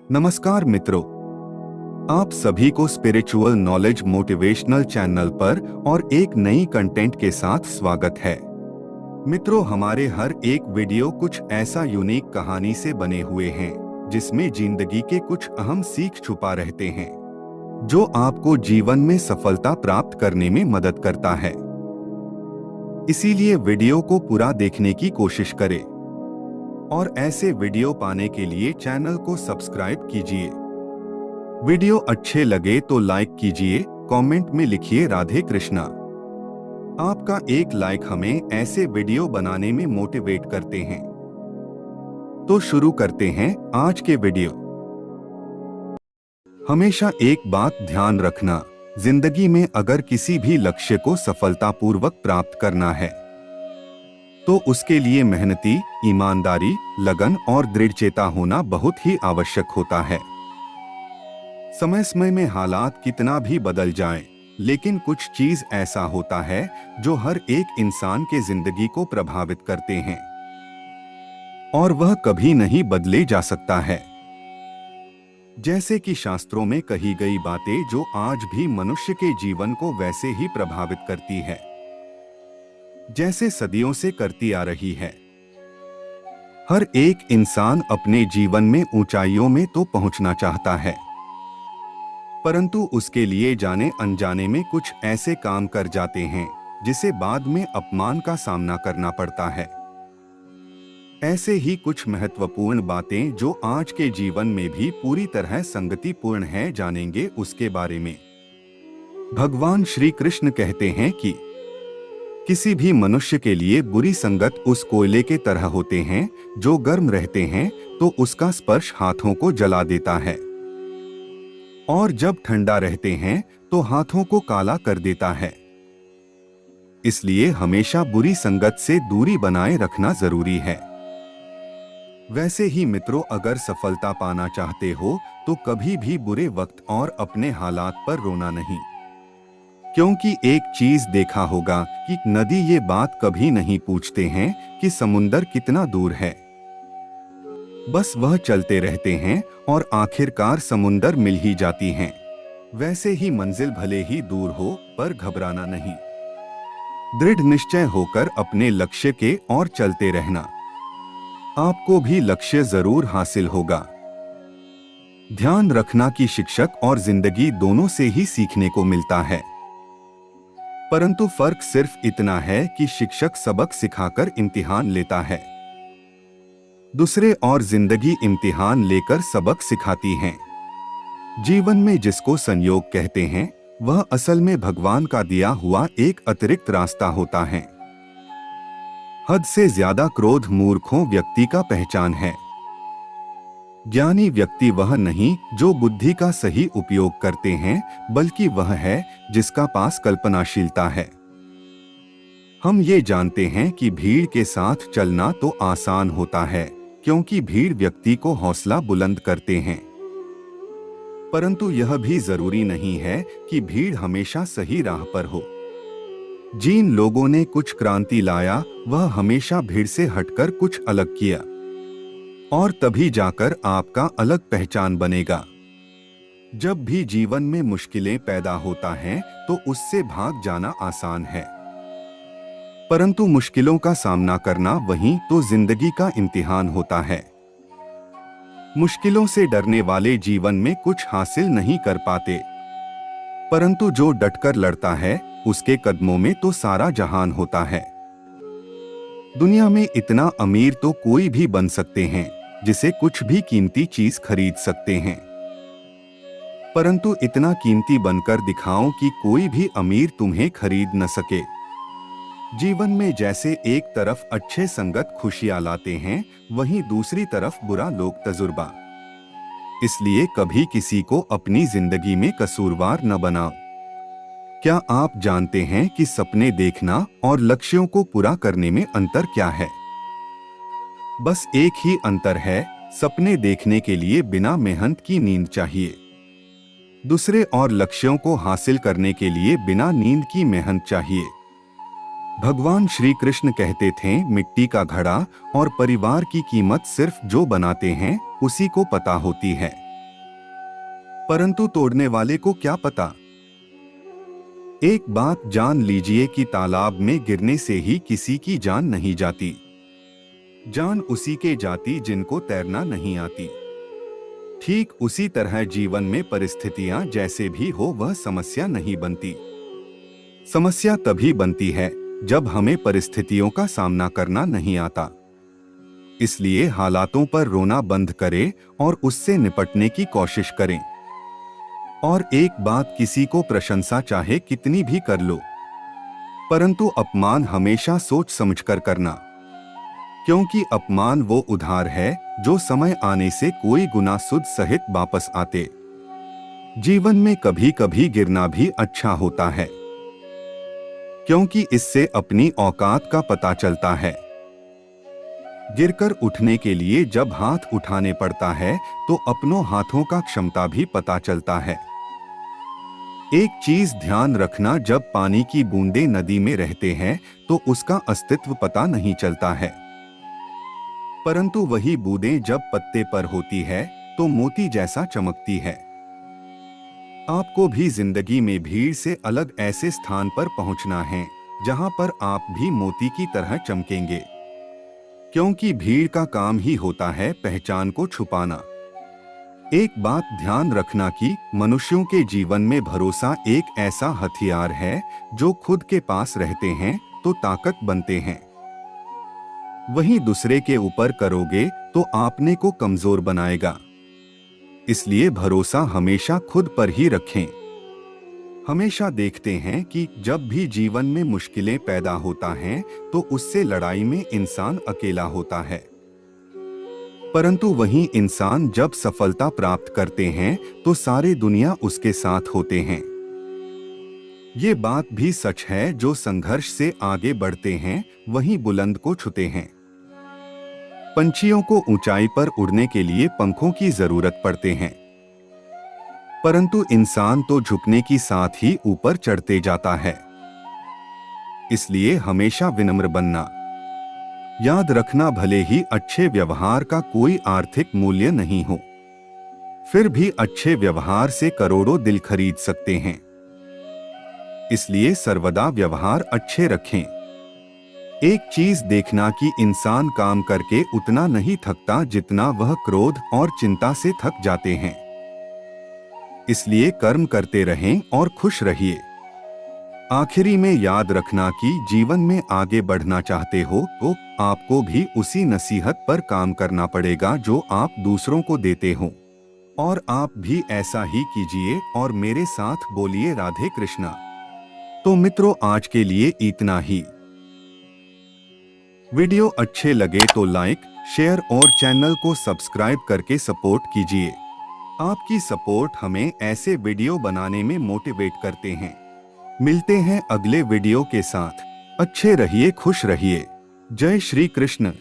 नमस्कार मित्रों, आप सभी को स्पिरिचुअल नॉलेज मोटिवेशनल चैनल पर और एक नई कंटेंट के साथ स्वागत है। मित्रों, हमारे हर एक वीडियो कुछ ऐसा यूनिक कहानी से बने हुए हैं जिसमें जिंदगी के कुछ अहम सीख छुपा रहते हैं जो आपको जीवन में सफलता प्राप्त करने में मदद करता है। इसीलिए वीडियो को पूरा देखने की कोशिश करें और ऐसे वीडियो पाने के लिए चैनल को सब्सक्राइब कीजिए। वीडियो अच्छे लगे तो लाइक कीजिए, कमेंट में लिखिए राधे कृष्णा। आपका एक लाइक हमें ऐसे वीडियो बनाने में मोटिवेट करते हैं। तो शुरू करते हैं आज के वीडियो। हमेशा एक बात ध्यान रखना, जिंदगी में अगर किसी भी लक्ष्य को सफलतापूर्वक प्राप्त करना है तो उसके लिए मेहनती, ईमानदारी, लगन और दृढ़चेता होना बहुत ही आवश्यक होता है। समय समय में हालात कितना भी बदल जाएं, लेकिन कुछ चीज ऐसा होता है जो हर एक इंसान के जिंदगी को प्रभावित करते हैं और वह कभी नहीं बदले जा सकता है। जैसे कि शास्त्रों में कही गई बातें जो आज भी मनुष्य के जीवन को वैसे ही प्रभावित करती है जैसे सदियों से करती आ रही है। हर एक इंसान अपने जीवन में ऊंचाइयों में तो पहुंचना चाहता है, परंतु उसके लिए जाने अनजाने में कुछ ऐसे काम कर जाते हैं जिसे बाद में अपमान का सामना करना पड़ता है। ऐसे ही कुछ महत्वपूर्ण बातें जो आज के जीवन में भी पूरी तरह संगतिपूर्ण है, जानेंगे उसके बारे में। भगवान श्री कृष्ण कहते हैं कि किसी भी मनुष्य के लिए बुरी संगत उस कोयले के तरह होते हैं जो गर्म रहते हैं तो उसका स्पर्श हाथों को जला देता है, और जब ठंडा रहते हैं तो हाथों को काला कर देता है। इसलिए हमेशा बुरी संगत से दूरी बनाए रखना जरूरी है। वैसे ही मित्रों, अगर सफलता पाना चाहते हो तो कभी भी बुरे वक्त और अपने हालात पर रोना नहीं, क्योंकि एक चीज देखा होगा कि नदी ये बात कभी नहीं पूछते हैं कि समुंदर कितना दूर है, बस वह चलते रहते हैं और आखिरकार समुंदर मिल ही जाती हैं। वैसे ही मंजिल भले ही दूर हो पर घबराना नहीं, दृढ़ निश्चय होकर अपने लक्ष्य के ओर चलते रहना, आपको भी लक्ष्य जरूर हासिल होगा। ध्यान रखना कि शिक्षक और जिंदगी दोनों से ही सीखने को मिलता है, परंतु फर्क सिर्फ इतना है कि शिक्षक सबक सिखाकर इम्तिहान लेता है, दूसरे और जिंदगी इम्तिहान लेकर सबक सिखाती है। जीवन में जिसको संयोग कहते हैं वह असल में भगवान का दिया हुआ एक अतिरिक्त रास्ता होता है। हद से ज्यादा क्रोध मूर्खों व्यक्ति का पहचान है। ज्ञानी व्यक्ति वह नहीं जो बुद्धि का सही उपयोग करते हैं, बल्कि वह है जिसका पास कल्पनाशीलता है। हम ये जानते हैं कि भीड़ के साथ चलना तो आसान होता है, क्योंकि भीड़ व्यक्ति को हौसला बुलंद करते हैं, परंतु यह भी जरूरी नहीं है कि भीड़ हमेशा सही राह पर हो। जिन लोगों ने कुछ क्रांति लाया वह हमेशा भीड़ से हटकर कुछ अलग किया, और तभी जाकर आपका अलग पहचान बनेगा। जब भी जीवन में मुश्किलें पैदा होता है तो उससे भाग जाना आसान है, परंतु मुश्किलों का सामना करना वही तो जिंदगी का इम्तिहान होता है। मुश्किलों से डरने वाले जीवन में कुछ हासिल नहीं कर पाते, परंतु जो डटकर लड़ता है उसके कदमों में तो सारा जहान होता है। दुनिया में इतना अमीर तो कोई भी बन सकते हैं जिसे कुछ भी कीमती चीज खरीद सकते हैं, परंतु इतना कीमती बनकर दिखाओ कि कोई भी अमीर तुम्हें खरीद न सके। जीवन में जैसे एक तरफ अच्छे संगत खुशियां लाते हैं, वहीं दूसरी तरफ बुरा लोग तजुर्बा। इसलिए कभी किसी को अपनी जिंदगी में कसूरवार न बनाओ। क्या आप जानते हैं कि सपने देखना और लक्ष्यों को पूरा करने में अंतर क्या है? बस एक ही अंतर है, सपने देखने के लिए बिना मेहनत की नींद चाहिए, दूसरे और लक्ष्यों को हासिल करने के लिए बिना नींद की मेहनत चाहिए। भगवान श्री कृष्ण कहते थे, मिट्टी का घड़ा और परिवार की कीमत सिर्फ जो बनाते हैं उसी को पता होती है। परंतु तोड़ने वाले को क्या पता। एक बात जान लीजिए कि तालाब में गिरने से ही किसी की जान नहीं जाती। जान उसी के जाती जिनको तैरना नहीं आती। ठीक उसी तरह जीवन में परिस्थितियां जैसे भी हो वह समस्या नहीं बनती। समस्या तभी बनती है जब हमें परिस्थितियों का सामना करना नहीं आता। इसलिए हालातों पर रोना बंद करें और उससे निपटने की कोशिश करें। और एक बात, किसी को प्रशंसा चाहे कितनी भी कर लो, परंतु अपमान हमेशा सोच समझकर करना, क्योंकि अपमान वो उधार है जो समय आने से कोई गुना सुध सहित वापस आते। जीवन में कभी कभी गिरना भी अच्छा होता है, क्योंकि इससे अपनी औकात का पता चलता है। गिरकर उठने के लिए जब हाथ उठाने पड़ता है तो अपनों हाथों का क्षमता भी पता चलता है। एक चीज ध्यान रखना, जब पानी की बूंदें नदी में रहते हैं तो उसका अस्तित्व पता नहीं चलता है, परंतु वही बूंदें जब पत्ते पर होती है तो मोती जैसा चमकती है। आपको भी जिंदगी में भीड़ से अलग ऐसे स्थान पर पहुंचना है जहां पर आप भी मोती की तरह चमकेंगे, क्योंकि भीड़ का काम ही होता है पहचान को छुपाना। एक बात ध्यान रखना कि मनुष्यों के जीवन में भरोसा एक ऐसा हथियार है जो खुद के पास रहते हैं तो ताकत बनते हैं, वहीं दूसरे के ऊपर करोगे तो आपने को कमजोर बनाएगा। इसलिए भरोसा हमेशा खुद पर ही रखें। हमेशा देखते हैं कि जब भी जीवन में मुश्किलें पैदा होता हैं तो उससे लड़ाई में इंसान अकेला होता है, परंतु वहीं इंसान जब सफलता प्राप्त करते हैं तो सारी दुनिया उसके साथ होते हैं। ये बात भी सच है, जो संघर्ष से आगे बढ़ते हैं वहीं बुलंद को छूते हैं। पंछियों को ऊंचाई पर उड़ने के लिए पंखों की जरूरत पड़ते हैं, परंतु इंसान तो झुकने की साथ ही ऊपर चढ़ते जाता है। इसलिए हमेशा विनम्र बनना। याद रखना, भले ही अच्छे व्यवहार का कोई आर्थिक मूल्य नहीं हो, फिर भी अच्छे व्यवहार से करोड़ों दिल खरीद सकते हैं। इसलिए सर्वदा व्यवहार अच्छे रखें। एक चीज देखना कि इंसान काम करके उतना नहीं थकता जितना वह क्रोध और चिंता से थक जाते हैं। इसलिए कर्म करते रहें और खुश रहिए। आखिरी में याद रखना कि जीवन में आगे बढ़ना चाहते हो तो आपको भी उसी नसीहत पर काम करना पड़ेगा जो आप दूसरों को देते हो, और आप भी ऐसा ही कीजिए और मेरे साथ बोलिए राधे कृष्णा। तो मित्रों, आज के लिए इतना ही। वीडियो अच्छे लगे तो लाइक, शेयर और चैनल को सब्सक्राइब करके सपोर्ट कीजिए। आपकी सपोर्ट हमें ऐसे वीडियो बनाने में मोटिवेट करते हैं। मिलते हैं अगले वीडियो के साथ। अच्छे रहिए, खुश रहिए। जय श्री कृष्ण।